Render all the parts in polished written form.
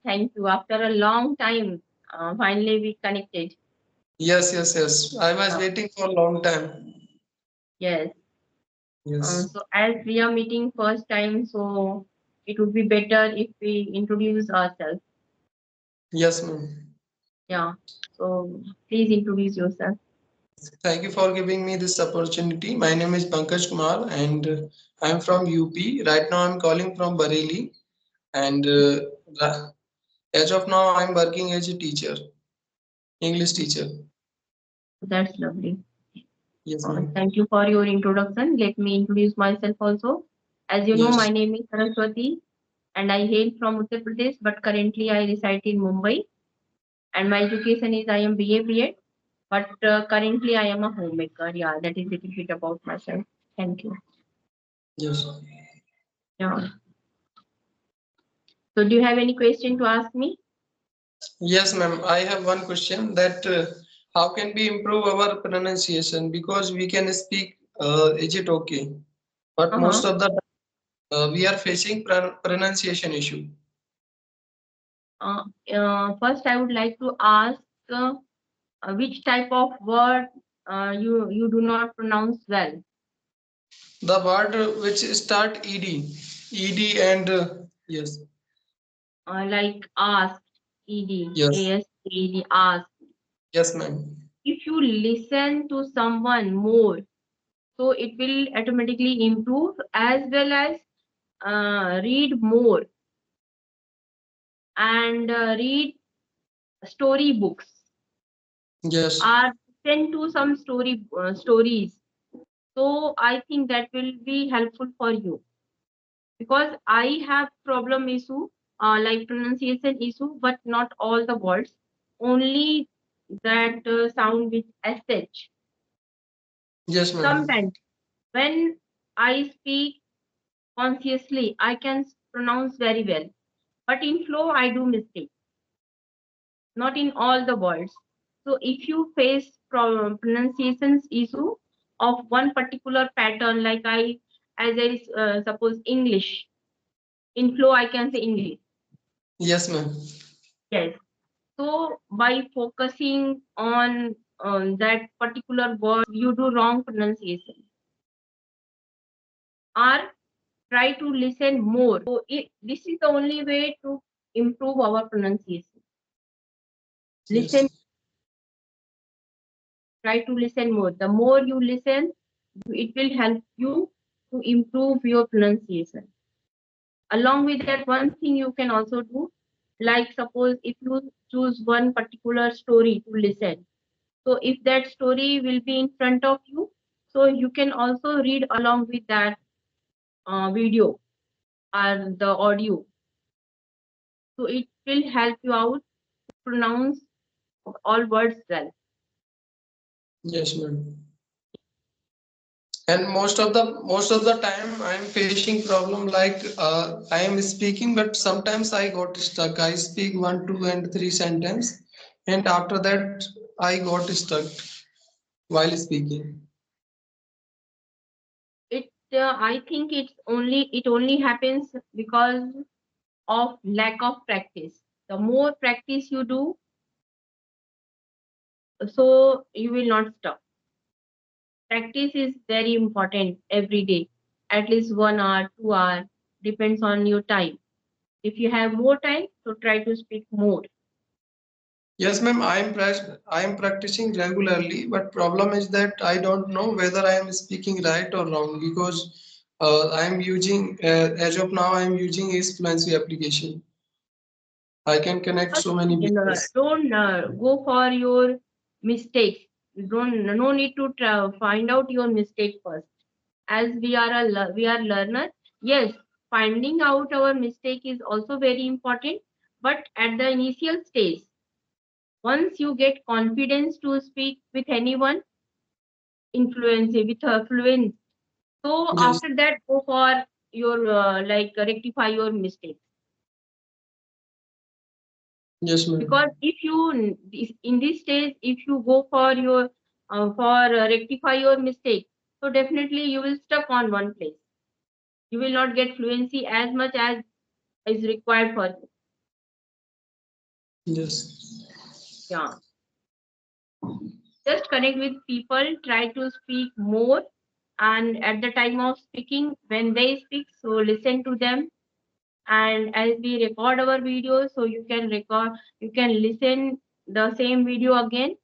Thank you. After a long time, finally we connected. Yes. I was Uh, waiting for a long time. yes. Yes. So as we are meeting first time, so it would be better if we introduce ourselves. Yes, ma'am. Yeah. So please introduce yourself. Thank you for giving me this opportunity. My name is Pankaj Kumar and I am from UP. Right now I'm calling from Bareilly and as of now I'm working as a teacher, English teacher. That's lovely. Yes, ma'am. Thank you for your introduction. Let me introduce myself also. As you know, my Yes. name is Saraswati and I hail from Uttar Pradesh, but currently I reside in Mumbai. And my education is I am BA BEd, but currently I am a homemaker. Yeah, that is a little bit about myself. Thank you. Yes. Yeah. So do you have any question to ask me? Yes, ma'am. I have one question that how can we improve our pronunciation because we can speak is it okay? But Uh-huh. most of the time we are facing pronunciation issue. First, I would like to ask which type of word you do not pronounce well. The word which start ed and yes, Like ask, ed, yes, ask, ed, ask. yes, ma'am. If you listen to someone more, so it will automatically improve as well as read more and read story books Yes, or listen to some stories. So I think that will be helpful for you because I have problem issue like pronunciation issue, but not all the words, only that sound with sh. yes, ma'am. Sometimes when I speak consciously, I can pronounce very well, but in flow I do mistake, not in all the words. So if you face pronunciations issue of one particular pattern, like as I suppose English, in flow I can say English. Yes, ma'am. Yes. So by focusing on that particular word, you do wrong pronunciation. Or try to listen more. So this is the only way to improve our pronunciation. Listen, Yes, try to listen more. The more you listen, it will help you to improve your pronunciation. Along with that, one thing you can also do, like suppose if you choose one particular story to listen. So if that story will be in front of you, so you can also read along with that video or the audio. So it will help you out to pronounce all words well. yes, ma'am. And most of the time I'm facing problem like I am speaking but sometimes I got stuck. I speak one two and three sentence and after that I got stuck while speaking. I think it only happens because of lack of practice. The more practice you do, so you will not stop. Practice is very important every day, at least 1 hour, 2 hour, depends on your time. If you have more time, so try to speak more. Yes, ma'am. I am practicing regularly, but problem is that I don't know whether I am speaking right or wrong because I am using as of now I am using is fluency application. I can connect First, so many videos. don't go for your mistakes. Don't no need to find out your mistake first. As we are we are learner, yes, finding out our mistake is also very important. But at the initial stage, once you get confidence to speak with anyone, influence with fluence. So Yes, after that, go for your like rectify your mistakes. yes, ma'am. Because if you in this stage, if you go for your for rectify your mistake, so definitely you will stuck on one place. You will not get fluency as much as is required for you. Yes. Yeah. Just connect with people, try to speak more, and at the time of speaking, when they speak, so listen to them. And as we record our videos, so you can listen the same video again.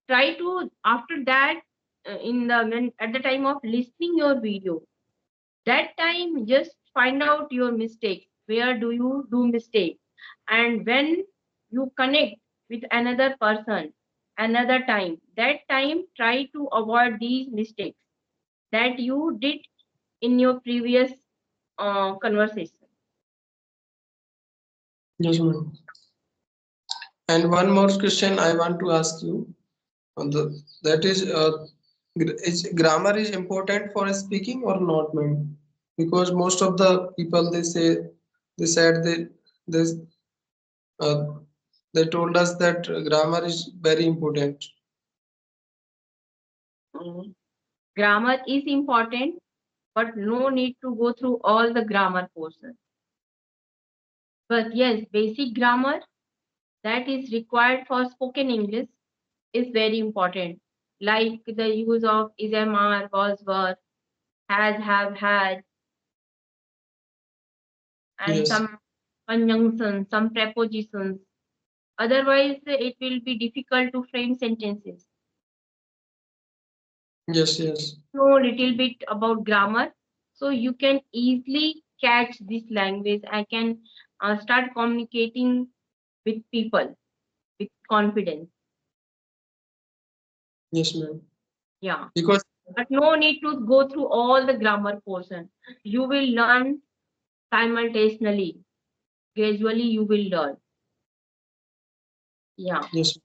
Try to after that in the when at the time of listening your video, that time just find out your mistakes. Where do you do mistake? And when you connect with another person another time, that time try to avoid these mistakes that you did in your previous conversation. Yes, ma'am. And one more question I want to ask you on the that is grammar is important for speaking or not, ma'am? Because most of the people they said they uh, they told us that grammar is very important. Mm. Grammar is important, but no need to go through all the grammar portion. But yes, basic grammar that is required for spoken English is very important. Like the use of is, am, are, was, were, has, have, had, and Yes, some conjunctions, some prepositions. Otherwise, it will be difficult to frame sentences. yes, yes, Know little bit about grammar, so you can easily catch this language. I can start communicating with people with confidence. yes, ma'am. Yeah, Because but no need to go through all the grammar portion. You will learn simultaneously. Gradually, you will learn. Yeah. yes,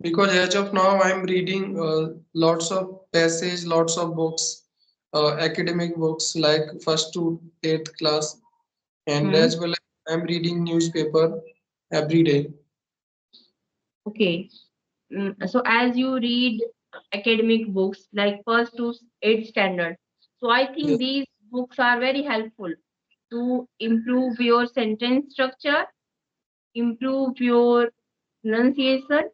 because as of now I'm reading lots of passages, lots of books, academic books like first to eighth class, and Hmm. as well as I'm reading newspaper every day. Okay. So as you read academic books like first to eighth standard, so I think Yes, these books are very helpful to improve your sentence structure, improve your pronunciation,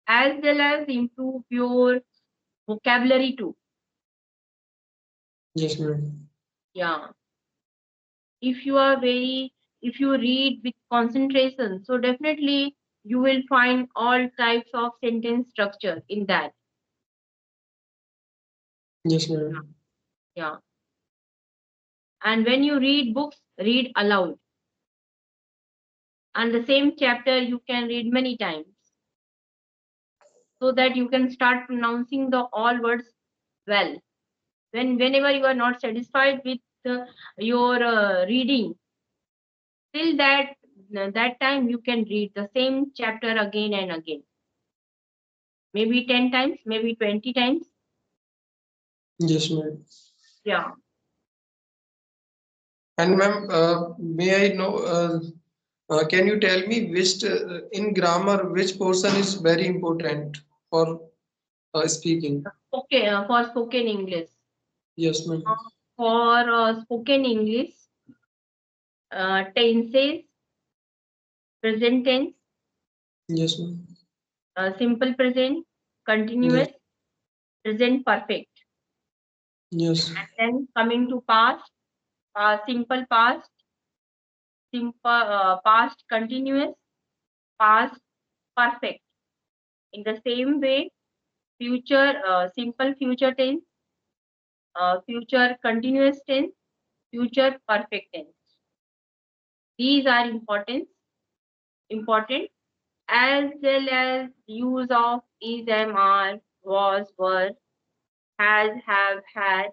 as well as improve your vocabulary too. yes, ma'am. Yeah. If you are very, if you read with concentration, so definitely you will find all types of sentence structure in that. Yes, Yeah. ma'am. Yeah. And when you read books, read aloud. And the same chapter you can read many times so that you can start pronouncing the all words well. Whenever you are not satisfied with your reading, till that time you can read the same chapter again and again. Maybe 10 times, maybe 20 times. Yes, ma'am. Yeah. And ma'am, may I know? Can you tell me which in grammar which portion is very important for speaking? Okay, for spoken English. Yes, ma'am. For spoken English, tenses, present tense, Yes, ma'am. simple present, Yes, continuous, present perfect. yes, And then coming to past, simple past, past continuous, past perfect. In the same way, future, simple future tense, future continuous tense, future perfect tense. These are important, as well as use of is, am, are, was, were, has, have, had,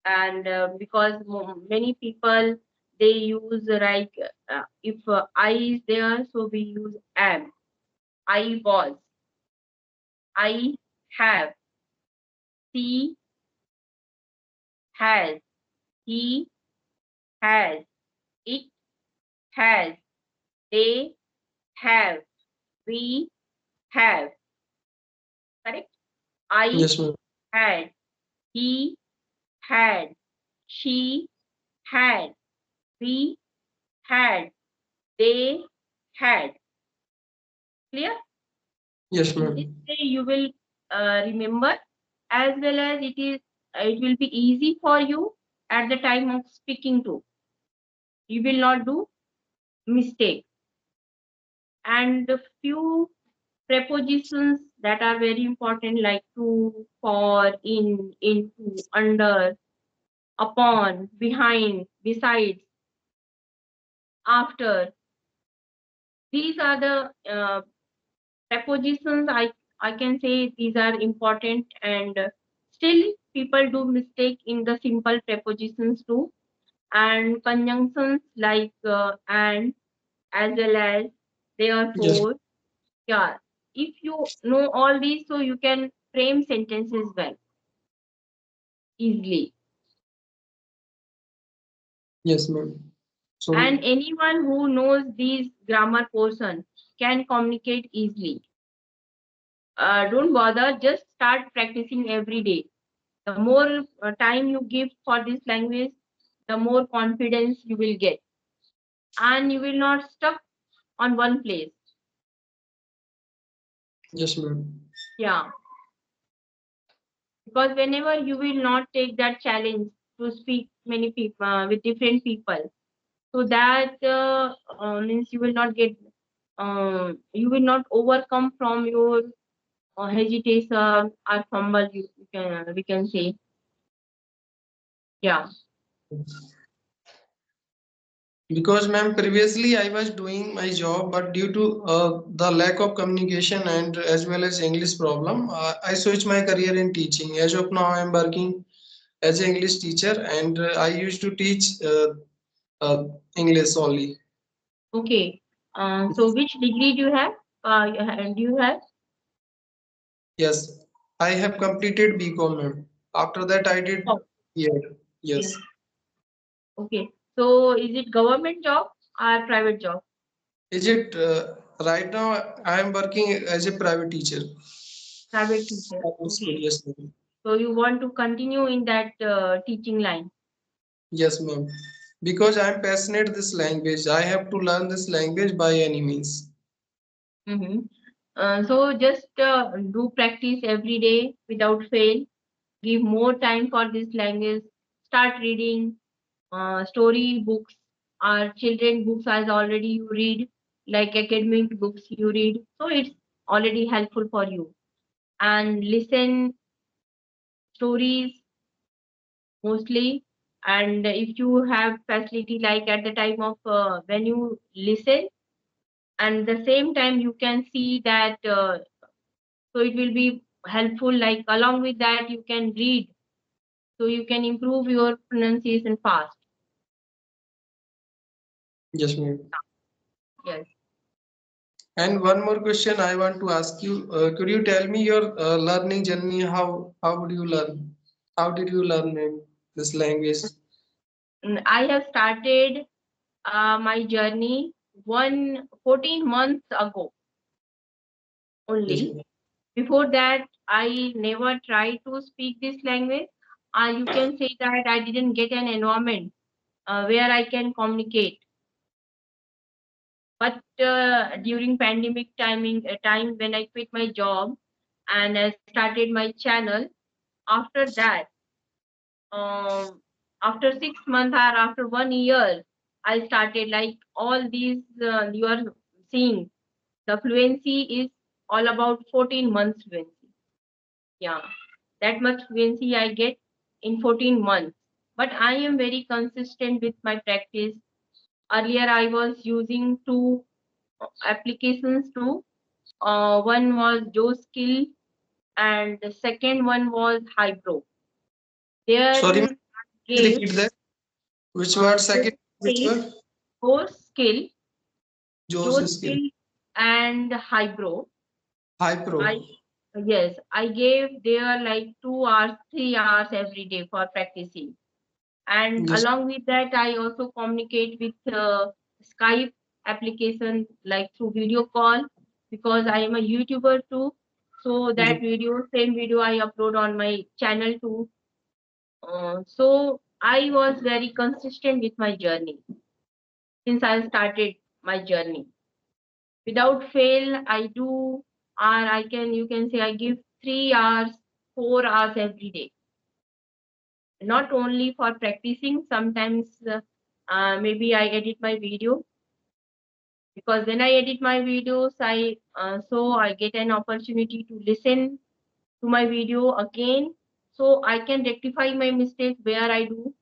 and because many people they use like if I is there, so we use am. I was, I have, she has, he has, it has, they have, we have. Correct? I yes, ma'am. had, he had, she had, we had, they had. Clear? Yes, In this ma'am. way, you will remember, as well as it will be easy for you at the time of speaking to. You will not do mistake. And the few prepositions that are very important, like to, for, in, into, under, upon, behind, besides, after. These are the prepositions. I can say these are important, and still people do mistake in the simple prepositions too, and conjunctions like and, as well as, Yes. therefore. Yeah, if you know all these, so you can frame sentences well, easily. Yes, ma'am. And So anyone who knows these grammar portion can communicate easily. Don't bother, just start practicing every day. The more time you give for this language, the more confidence you will get, and you will not stuck on one place. yes, ma'am. Yeah, because whenever you will not take that challenge to speak many people with different people, so that means you will not get, you will not overcome from your hesitation or fumble. You can, we can say. Yeah. Because, ma'am, previously I was doing my job, but due to the lack of communication and as well as English problem, I switched my career in teaching. As of now, I am working as an English teacher, and I used to teach uh, English only. Okay. So which degree do you have? Do you have? Yes, I have completed BCom, ma'am. After that, I did Oh, yeah. okay. Yes. Okay. So is it government job or private job? Is it right now? I am working as a private teacher. Private teacher. Private school, Okay. yes, ma'am. So you want to continue in that teaching line. Yes, ma'am. Because I am passionate this language, I have to learn this language by any means. Mm-hmm. So just do practice every day without fail. Give more time for this language. Start reading story books or children books as already you read, like academic books you read. So it's already helpful for you. And listen stories mostly. And if you have facility, like at the time of when you listen, and the same time you can see that, so it will be helpful. Like along with that, you can read, so you can improve your pronunciation fast. Yes, ma'am. Yes. And one more question I want to ask you. Could you tell me your learning journey? How would you learn? How did you learn, ma'am, this language? I have started my journey 14 months ago Yes, only. ma'am. Before that, I never tried to speak this language. You can say that I didn't get an environment where I can communicate. But during pandemic time when I quit my job and I started my channel, after that, um, after 6 months or after 1 year, I started like all these you are seeing. The fluency is all about 14 months fluency. Yeah, that much fluency I get in 14 months. But I am very consistent with my practice. Earlier, I was using two applications too. One was Joe Skill, and the second one was Hybro. Sorry, ma'am, There please gave repeat that. Which word? Joe Second, which Skill, word? Skill, Joe Joe's skill. Skill, and Hybro. High pro. I Yes, I gave there like 2 hours, 3 hours every day for practicing. And Yes. along with that, I also communicate with Skype application, like through video call, because I am a YouTuber too. So Yes. that video, same video I upload on my channel too. So I was very consistent with my journey since I started. my journey. Without fail, I do, or I can, you can say, I give 3 hours, 4 hours every day. Not only for practicing, sometimes maybe I edit my video, because when I edit my videos, I get an opportunity to listen to my video again, so I can rectify my mistakes where I do.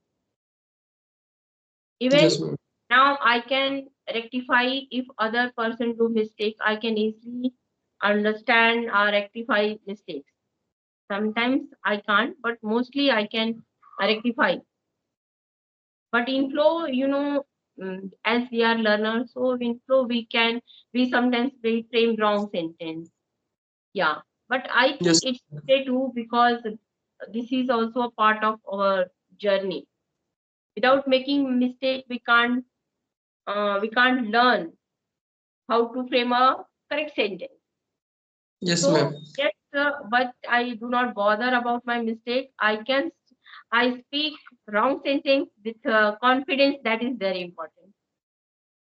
Even Yes, ma'am. now I can rectify if other person do mistake. I can easily understand or rectify mistakes. Sometimes I can't, but mostly I can rectify. But in flow, as we are learners, so in flow we sometimes we frame wrong sentence. Yeah, but I think Yes, it's okay too, because this is also a part of our journey. Without making mistake, we can't learn how to frame a correct sentence. yes, ma'am. So yes, but I do not bother about my mistake. I speak wrong sentence with confidence. That is very important.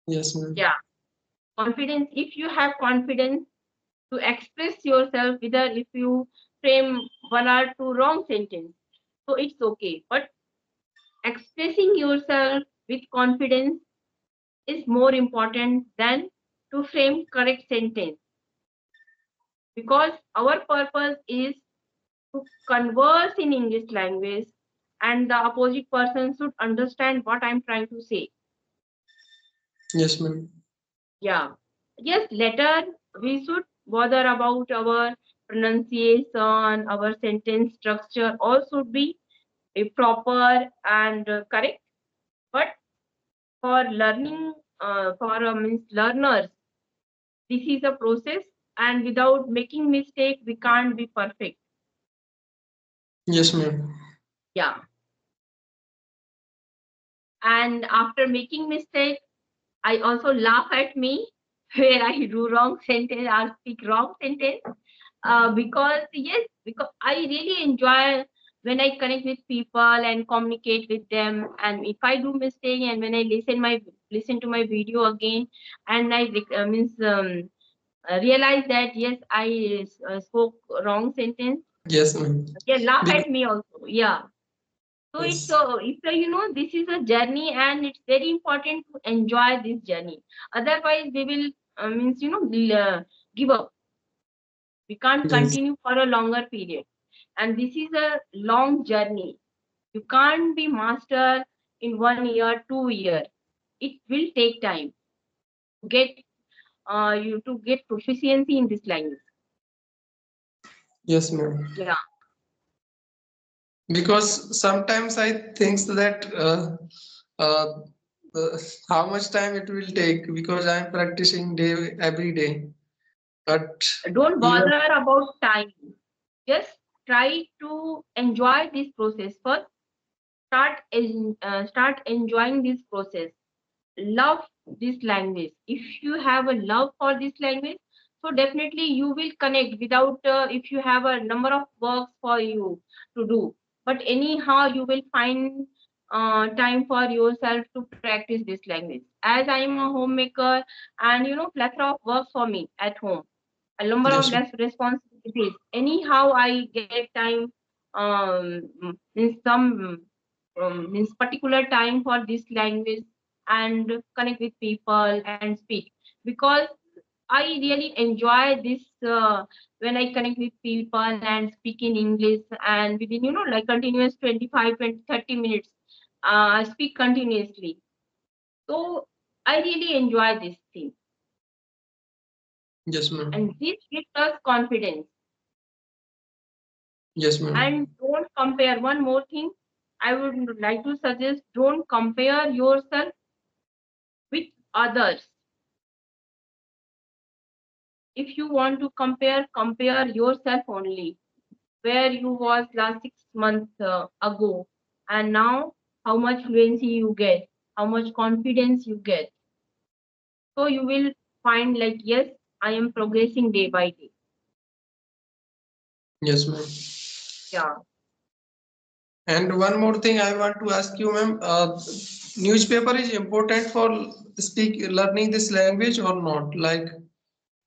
Yes, ma'am. Yeah, confidence. If you have confidence to express yourself, whether if you frame one or two wrong sentence, so it's okay. But expressing yourself with confidence is more important than to frame correct sentence, because our purpose is to converse in English language, and the opposite person should understand what I'm trying to say. Yes, ma'am. Yeah. Yes, later we should bother about our pronunciation, our sentence structure, all should be proper and correct. But for learning, means learners, this is a process, and without making mistake, we can't be perfect. Yes, ma'am. Yeah. And after making mistake, I also laugh at me where I do wrong sentence or speak wrong sentence. Because yes, because I really enjoy when I connect with people and communicate with them. And if I do mistake, and when I listen to my video again, and I realize that yes, I spoke wrong sentence. Yes, ma'am. Yeah, laugh Because at me also. Yeah. So yes, this is a journey, and it's very important to enjoy this journey. Otherwise, we will give up. We can't yes, continue for a longer period, and this is a long journey. You can't be master in 1 year, 2 year. It will take time to get you to get proficiency in this language. yes, ma'am. Yeah, Because sometimes I think that uh, how much time it will take because I'm practicing day every day. But don't even bother about time. Just try to enjoy this process first. Start enjoying this process. Love this language. If you have a love for this language, so definitely you will connect without if you have a number of works for you to do, but anyhow you will find time for yourself to practice this language. As I am a homemaker, and plethora of works for me at home, a number of yes, less responsibilities. Anyhow, I get time, in some particular time for this language, and connect with people and speak, because I really enjoy this when I connect with people and speak in English, and within like continuous 25, 20, 30 minutes, I speak continuously. So I really enjoy this thing, yes, ma'am. and this gives us confidence. Yes, ma'am. And don't compare. One more thing I would like to suggest: don't compare yourself with others. If you want to compare yourself only, where you was last 6 months ago, and now how much fluency you get, how much confidence you get. So you will find like, yes, I am progressing day by day. Yes, ma'am. Yeah. And one more thing I want to ask you, ma'am. newspaper is important for learning this language or not? Like,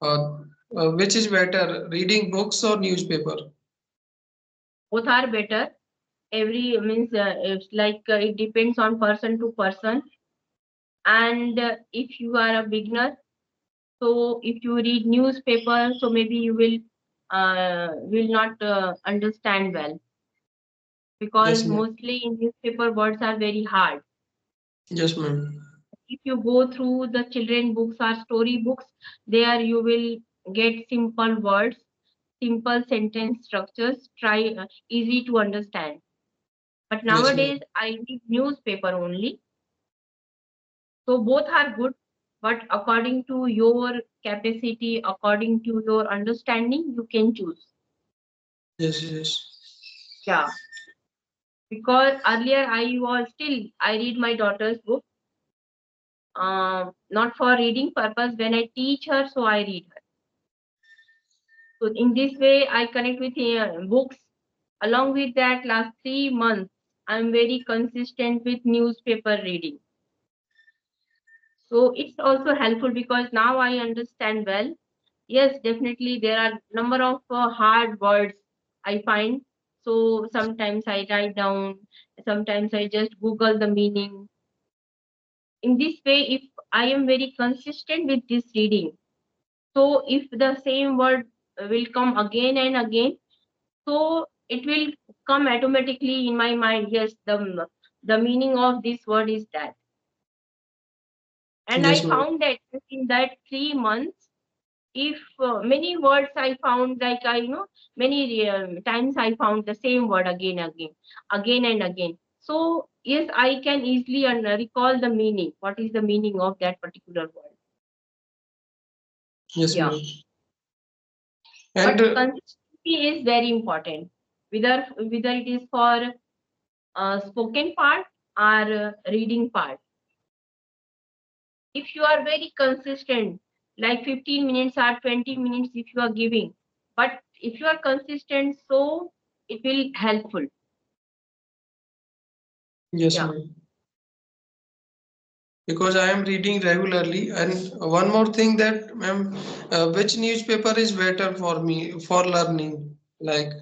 uh, which is better, reading books or newspaper? Both are better. Every means it's like it depends on person to person. And if you are a beginner, so if you read newspaper, so maybe you will not understand well, because Yes, ma'am. mostly in newspaper words are very hard. Yes, ma'am. If you go through the children books or story books, there you will get simple words, simple sentence structures, try easy to understand. But Yes, ma'am. nowadays I read newspaper only, so both are good, but according to your capacity, according to your understanding, you can choose. Yes, yes. Yeah, because earlier I read my daughter's book, not for reading purpose. When I teach her, so I read her. So in this way, I connect with books. Along with that, last 3 months, I'm very consistent with newspaper reading. So it's also helpful because now I understand well. Yes, definitely there are number of hard words I find. So sometimes I write down, sometimes I just Google the meaning. In this way, if I am very consistent with this reading, so if the same word will come again and again, so it will come automatically in my mind. Yes, the meaning of this word is that. And I Yes, ma'am. found that in that 3 months, if many words I found, like I you know many times I found the same word again and again. So yes, I can easily recall the meaning. What is the meaning of that particular word? Yes, Yeah, ma'am. And but consistency is very important. Whether it is for spoken part or reading part. If you are very consistent, like 15 minutes or 20 minutes, if you are giving, but if you are consistent, so it will helpful. yes, Yeah. ma'am. Because I am reading regularly. And one more thing that, ma'am, which newspaper is better for me for learning? Like,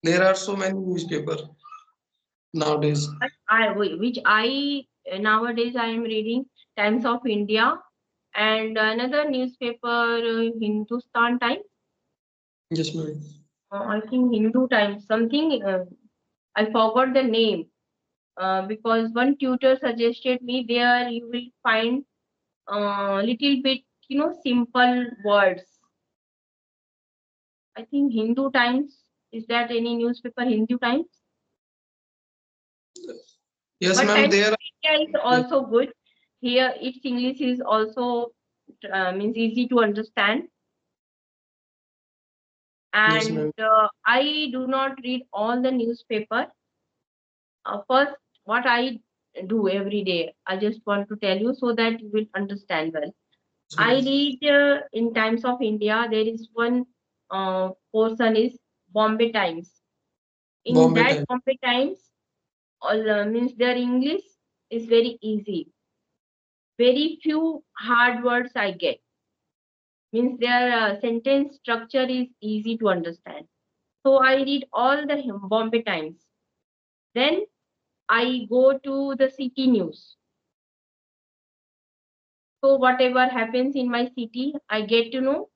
there are so many newspaper nowadays. But which I nowadays I am reading Times of India and another newspaper, Hindustan Times. Yes, ma'am. I think Hindu Times something. I forgot the name because one tutor suggested me there you will find little bit simple words. I think Hindu Times. Is that any newspaper Hindu Times? Yes, But ma'am. Times There. of India is Yes, also good. Here, its English is also means easy to understand. yes, And ma'am. I do not read all the newspaper. First, what I do every day, I just want to tell you so that you will understand well. Yes, I ma'am. read in Times of India. There is one portion is Bombay Times. In Bombay that time. Bombay Times, all means their English is very easy. Very few hard words I get. Means their sentence structure is easy to understand. So I read all the Bombay Times. Then I go to the city news. So whatever happens in my city, I get to know.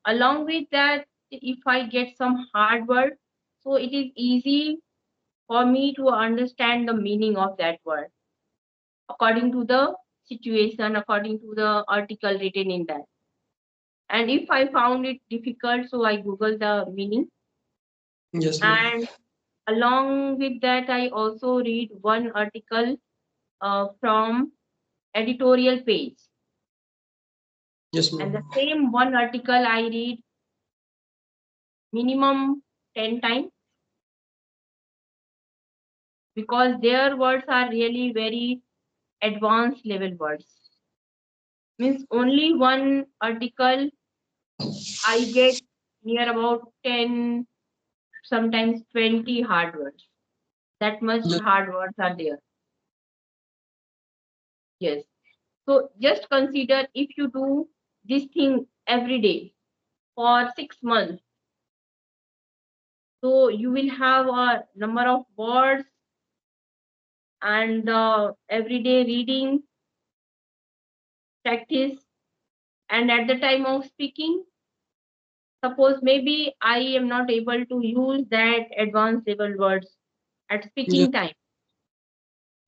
Along with that, if I get some hard word, so it is easy for me to understand the meaning of that word according to the situation, according to the article written in that. And if I found it difficult, so I Google the meaning. Yes, ma'am. And along with that, I also read one article from editorial page. Yes, And the ma'am. same one article I read minimum 10 times because their words are really very advanced level words. Means only one article I get near about 10, sometimes 20 hard words. That much Yes, hard words are there. Yes. So just consider if you do this thing every day for 6 months, so you will have a number of words and everyday reading practice. And at the time of speaking, suppose maybe I am not able to use that advanced level words at Yes, speaking time,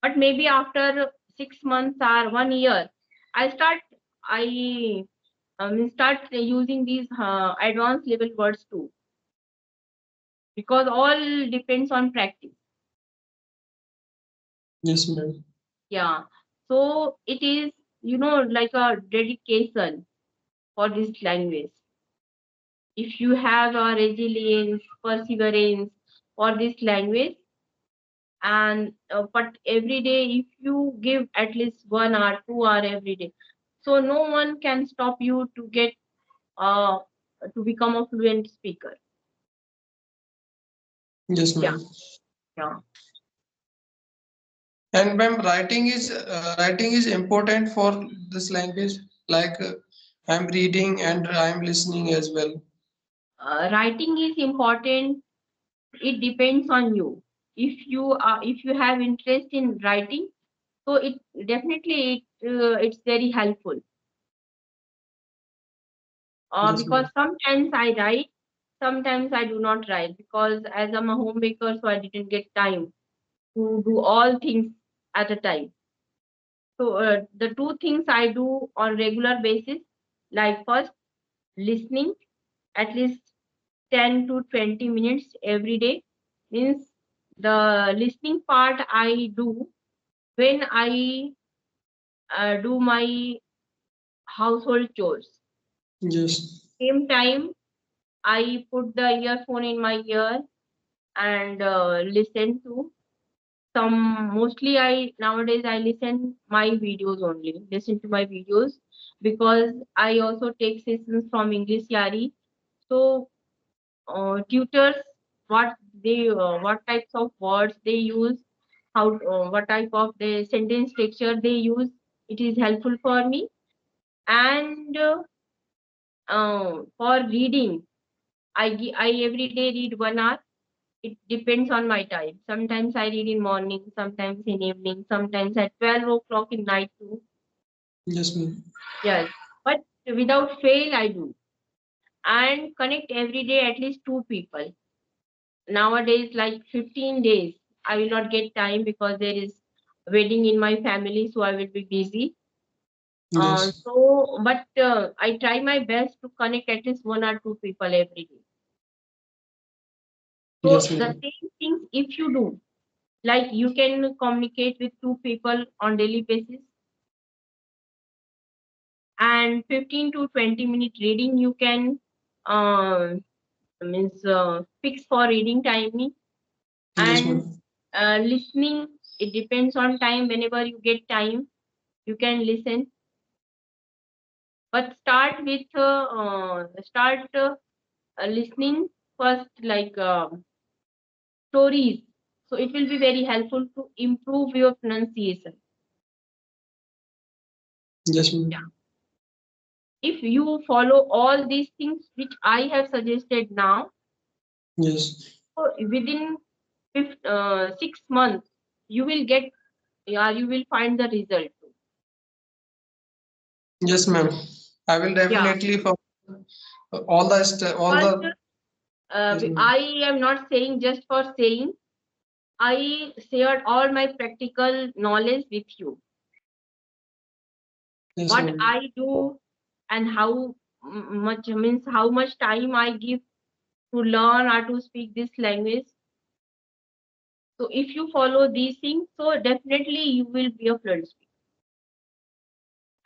but maybe after 6 months or 1 year, I start I start using these advanced level words too, because all depends on practice. yes, ma'am. Yeah. So it is, like a dedication for this language. If you have a resilience, perseverance for this language, and but every day, if you give at least 1 hour, 2 hour every day, so no one can stop you to get uh to become a fluent speaker. Yes, Yeah. ma'am. Yeah. And ma'am, writing is important for this language. Like I'm reading and I'm listening as well. Writing is important. It depends on you. If you have interest in writing, so it definitely it's very helpful. Yes, Because ma'am. sometimes I write, sometimes I do not write, because as I'm a homemaker, so I didn't get time to do all things at a time. So the two things I do on regular basis, like first listening at least 10 to 20 minutes every day, means the listening part I do when I do my household chores. Yes, Same time, I put the earphone in my ear and listen to some. Mostly, I nowadays I listen to my videos, because I also take sessions from English Yari. So tutors, what types of words they use, how what type of the sentence structure they use, it is helpful for me. And for reading, I every day read 1 hour. It depends on my time. Sometimes I read in morning, sometimes in evening, sometimes at 12 o'clock in night too. yes, ma'am. Yes, but without fail I do. And connect every day at least two people. Nowadays, like 15 days, I will not get time because there is wedding in my family, so I will be busy. Yes, But I try my best to connect at least one or two people every day. So yes, the ma'am. same things if you do, like you can communicate with two people on daily basis, and 15 to 20 minute reading you can uh, means fix for reading timing. Yes, And ma'am. listening, it depends on time. Whenever you get time, you can listen, but start listening first, like stories. So it will be very helpful to improve your pronunciation. Yes, Yeah. ma'am. If you follow all these things which I have suggested now, Yes, so within 6 months, you will get, yeah, you will find the result. yes, ma'am. I will Yeah. definitely follow all First, the. Yes, ma'am. I am not saying just for saying. I shared all my practical knowledge with you. Yes, What ma'am. I do and how much, means how much time I give to learn or to speak this language. So if you follow these things, so definitely you will be a fluent speaker.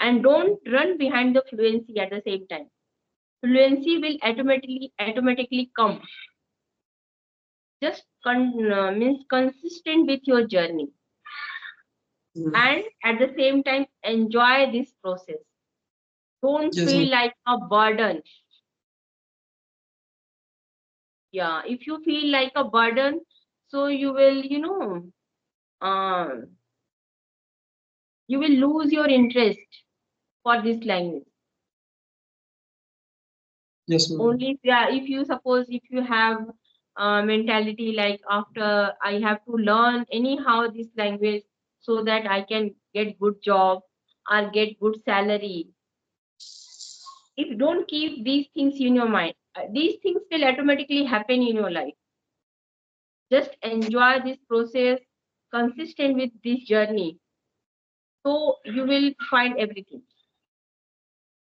And don't run behind the fluency at the same time. Fluency will automatically come. Just means consistent with your journey, Mm. and at the same time enjoy this process. Don't Yes, ma'am. feel like a burden. Yeah, if you feel like a burden, so you will, uh, you will lose your interest for this language. Yes, ma'am. Only if, yeah, if you suppose if you have mentality like after I have to learn anyhow this language so that I can get good job or get good salary. If you don't keep these things in your mind, these things will automatically happen in your life. Just enjoy this process, consistent with this journey, so you will find everything.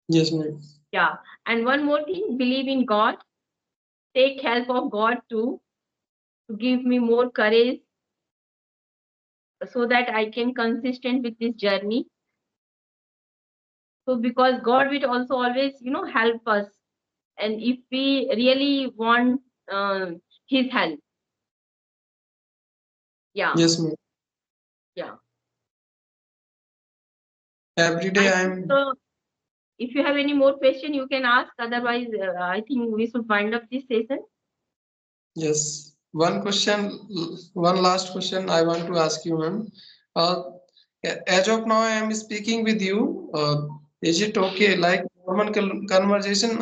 Yes, ma'am. Yeah. And one more thing, believe in God, take help of God too, to give me more courage so that I can consistent with this journey. So because God will also always, help us. And if we really want his help, yeah, Yes, ma'am. yeah. Every I day think I'm. so. If you have any more question, you can ask. Otherwise, I think we should wind up this session. Yes. One question, one last question I want to ask you, ma'am. Uh, as of now, I am speaking with you. Is it okay? Like normal conversation,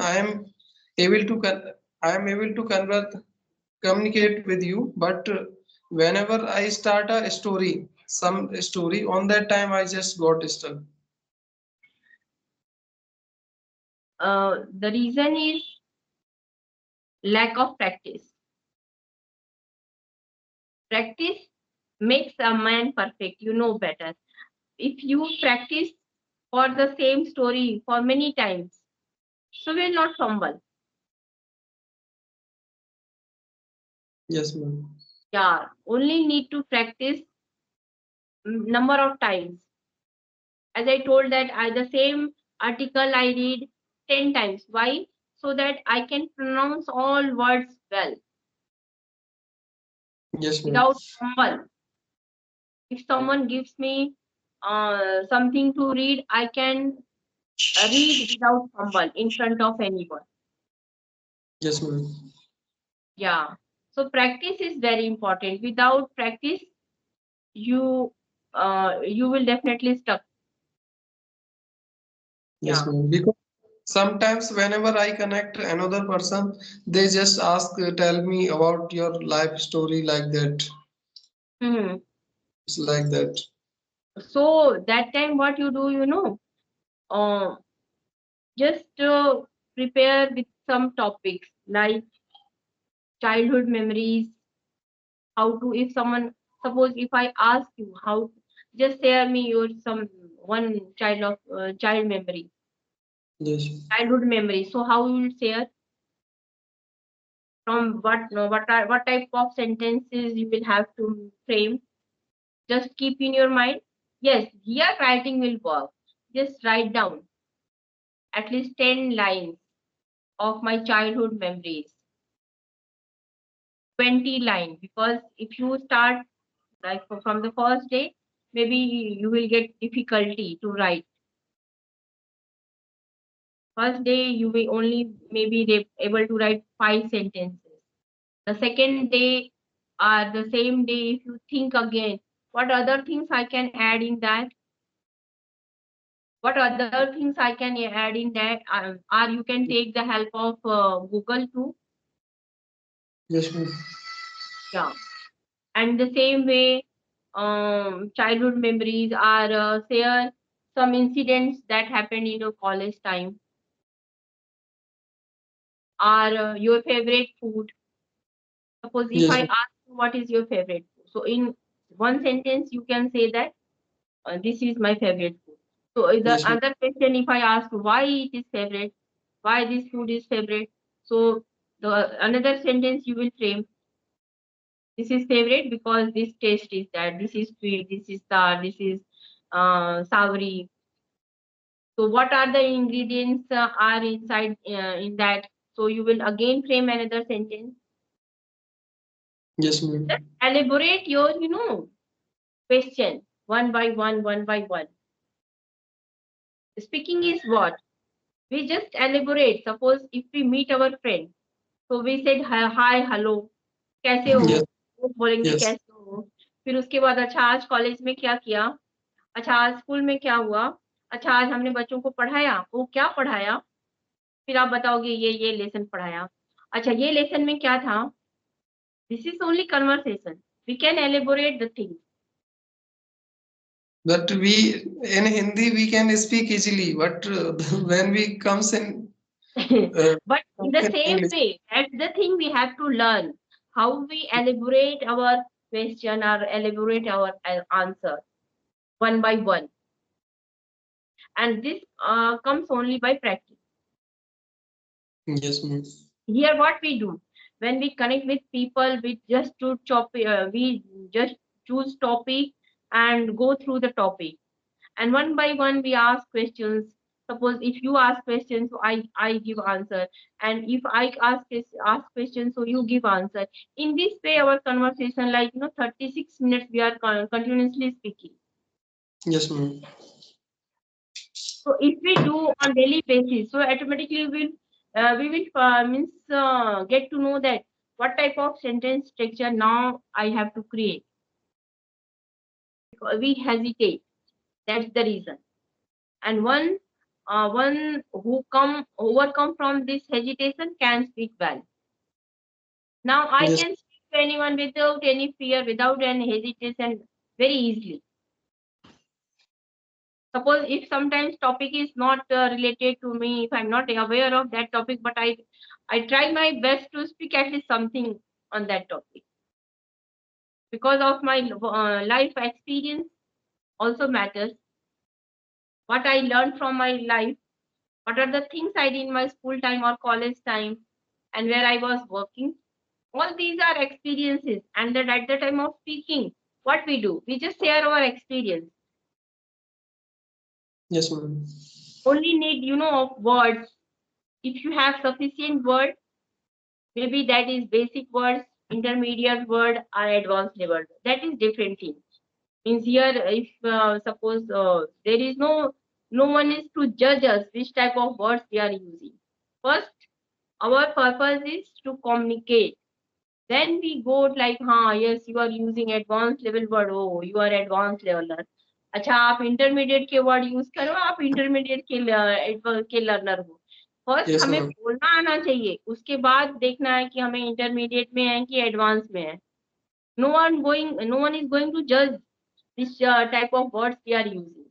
able to I am able to communicate with you. But whenever I start a story, some story, on that time I just got stuck. The reason is lack of practice. Practice makes a man perfect. You know better. If you practice for the same story for many times, so will not fumble. Yes, ma'am. Yeah, only need to practice number of times. As I told that the same article I read 10 times. Why? So that I can pronounce all words well Yes, ma'am. without fumble. If someone gives me something to read, I can read without fumble in front of anyone. Yes, ma'am. Yeah. So practice is very important. Without practice, you you will definitely stuck. Yes, Yeah. ma'am. Because sometimes whenever I connect another person, they just ask, tell me about your life story like that. Mhm. It's like that. So that time, what you do, uh, just prepare with some topics like childhood memories. How to, if someone, suppose if I ask you how, just share me your some one child memory, Yes. childhood memory. So how you will share, from what, no, what type of sentences you will have to frame. Just keep in your mind. Yes, here writing will work. Just write down at least 10 lines of my childhood memories, 20 lines, because if you start like from the first day, maybe you will get difficulty to write. First day you will only maybe able to write 5 sentences. The second day or the same day, if you think again, what other things I can add in that, what other things I can add in that, or you can take the help of Google too. Yes, ma'am. Yeah. And the same way, childhood memories are share some incidents that happened in your college time, or your favorite food. Suppose if Yes, I ma'am. ask you what is your favorite food, so in one sentence you can say that this is my favorite food. So the Yes, ma'am. other question, if I ask why it is favorite, why this food is favorite, so the another sentence you will frame, this is favorite because this taste is that, this is sweet, this is sour, this is savory. So what are the ingredients are inside in that? So you will again frame another sentence. Yes, Just ma'am. elaborate your, question one by one, one by one. Speaking is what? We just elaborate. Suppose if we meet our friend, so we said hi, hello, कैसे हो, Yes, वो बोलेंगे yes. कैसे हो, फिर उसके बाद अच्छा आज कॉलेज में क्या किया, अच्छा आज स्कूल में क्या हुआ? अच्छा आज हमने बच्चों को पढ़ाया, वो क्या पढ़ाया? फिर आप बताओगे ये लेसन पढ़ाया। अच्छा ये लेसन में क्या था? This is only conversation, we can elaborate the thing. But we in Hindi we can speak easily, but when we comes in But in the same English. way, that's the thing we have to learn. How we elaborate our question or elaborate our answer one by one. And this comes only by practice. Yes, ma'am. Here what we do, when we connect with people, we just choose topic and go through the topic. And one by one we ask questions. Suppose if you ask questions, so I give answer, and if I ask questions, so you give answer. In this way our conversation, like 36 minutes we are continuously speaking. Yes, ma'am. So if we do on daily basis, so automatically we will means get to know that what type of sentence structure now I have to create. We hesitate, that's the reason. And one who come overcome from this hesitation can speak well. Now I Yes, can speak to anyone without any fear, without any hesitation, very easily. Suppose if sometimes topic is not related to me, if I'm not aware of that topic, but I try my best to speak at least something on that topic, because of my life experience also matters. What I learned from my life, what are the things I did in my school time or college time, and where I was working. All these are experiences, and that at the time of speaking, what we do, we just share our experience. yes, ma'am. Only need of words. If you have sufficient word, maybe that is basic words, intermediate word, or advanced level. That is different thing. Means here, if suppose there is no one is to judge us which type of words we are using. First, our purpose is to communicate. Then we go like, yes, you are using advanced level word. Oh, you are advanced leveler. अच्छा आप intermediate के word use करो, आप intermediate के learner हो। First Yes, हमें ma'am. बोलना आना चाहिए, उसके बाद देखना है कि हमें इंटरमीडिएट में है कि एडवांस में है। No one is going to judge this type of words we are using.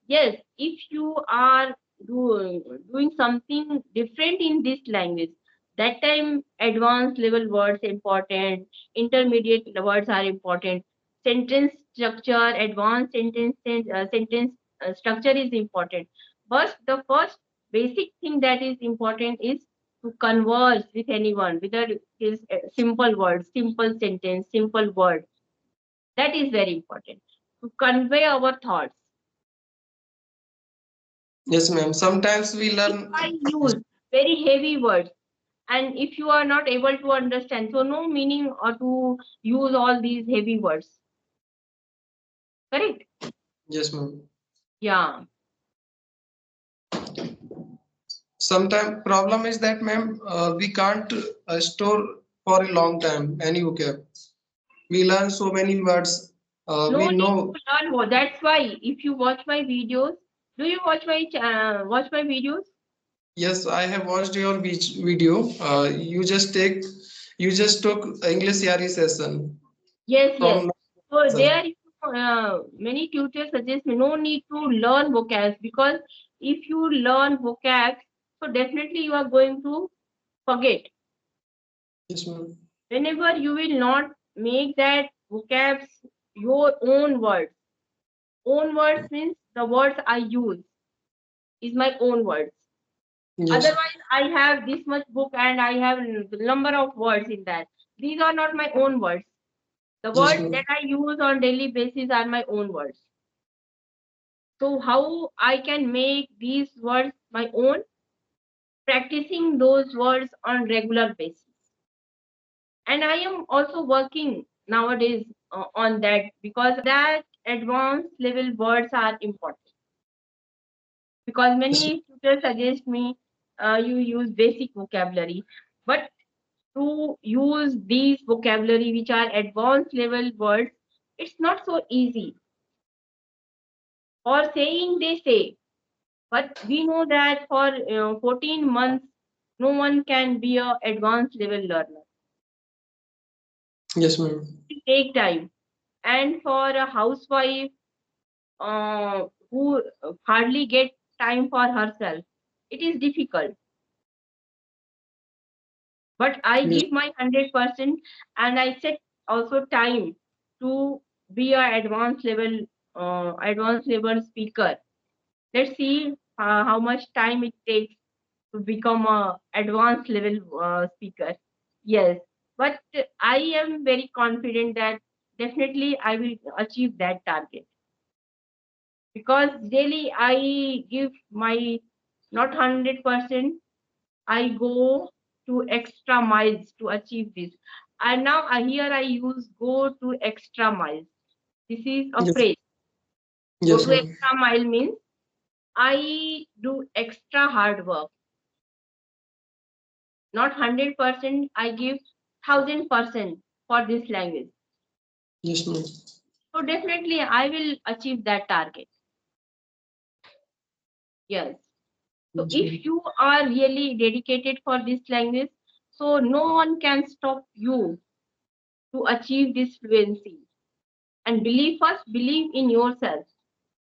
Yes, if you are doing something different in this language, that time advanced level words important, intermediate words are important. Sentence structure, advanced sentence structure is important. But the first basic thing that is important is to converse with anyone, whether it is a simple word, simple sentence, simple word. That is very important to convey our thoughts. Yes, ma'am. Sometimes we If learn. I use very heavy words, and if you are not able to understand, so no meaning or to use all these heavy words. Correct? Yes, ma'am. Yeah. Sometimes problem is that, ma'am, we can't store for a long time any vocab. We learn so many words. No We need know. to learn more. That's why if you watch my videos, do you watch my videos? Yes, I have watched your video. You just took English Yari session Yes, yes. from. So there, many tutors suggest me no need to learn vocabs, because if you learn vocabs, so definitely you are going to forget. Yes, ma'am. Whenever you will not make that vocabs your own words. Own words means the words I use is my own words. Yes, Otherwise, I have this much book and I have number of words in that. These are not my own words. The yes, words ma'am. that I use on daily basis are my own words. So how I can make these words my own? Practicing those words on regular basis. And I am also working nowadays on that, because that advanced level words are important. Because Yes, many tutors suggest me you use basic vocabulary, but to use these vocabulary which are advanced level words, it's not so easy. For saying, they say. But we know that for 14 months, no one can be a advanced level learner. Yes, ma'am. It take time. And for a housewife who hardly get time for herself, it is difficult. But I Yes, give my 100% and I set also time to be a advanced level speaker. Let's see how much time it takes to become a advanced level speaker. Yes, but I am very confident that definitely I will achieve that target because daily I give my not 100%. I go to extra miles to achieve this. And now here I use go to extra miles. This is a yes, phrase. Go yes, to ma'am. extra mile means I do extra hard work. Not 100%, I give 1000% for this language. Yes, ma'am. So definitely I will achieve that target. Yes. So Yes, ma'am. if you are really dedicated for this language, so no one can stop you to achieve this fluency. And believe first, believe in yourself.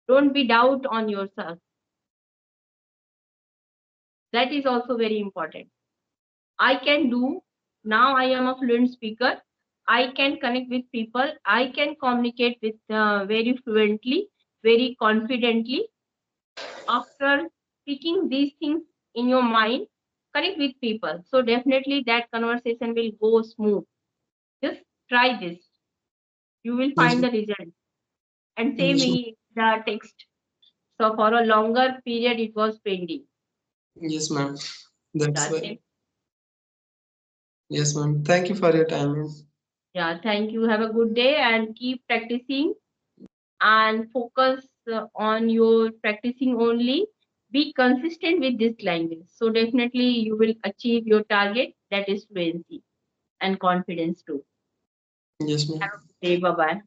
Don't be doubt on yourself. That is also very important. I can do. Now I am a fluent speaker. I can connect with people. I can communicate with very fluently, very confidently. After speaking these things in your mind, connect with people. So definitely that conversation will go smooth. Just try this. You will Yes, find the result. And save yes, ma'am. me the text. So for a longer period, it was pending. Yes, ma'am. That's Yeah, why. Yes, ma'am. Thank you for your time, ma'am. yeah, thank you. Have a good day and keep practicing and focus on your practicing only. Be consistent with this language. So definitely you will achieve your target that is fluency and confidence too. Yes, Have ma'am. a good day. Bye bye.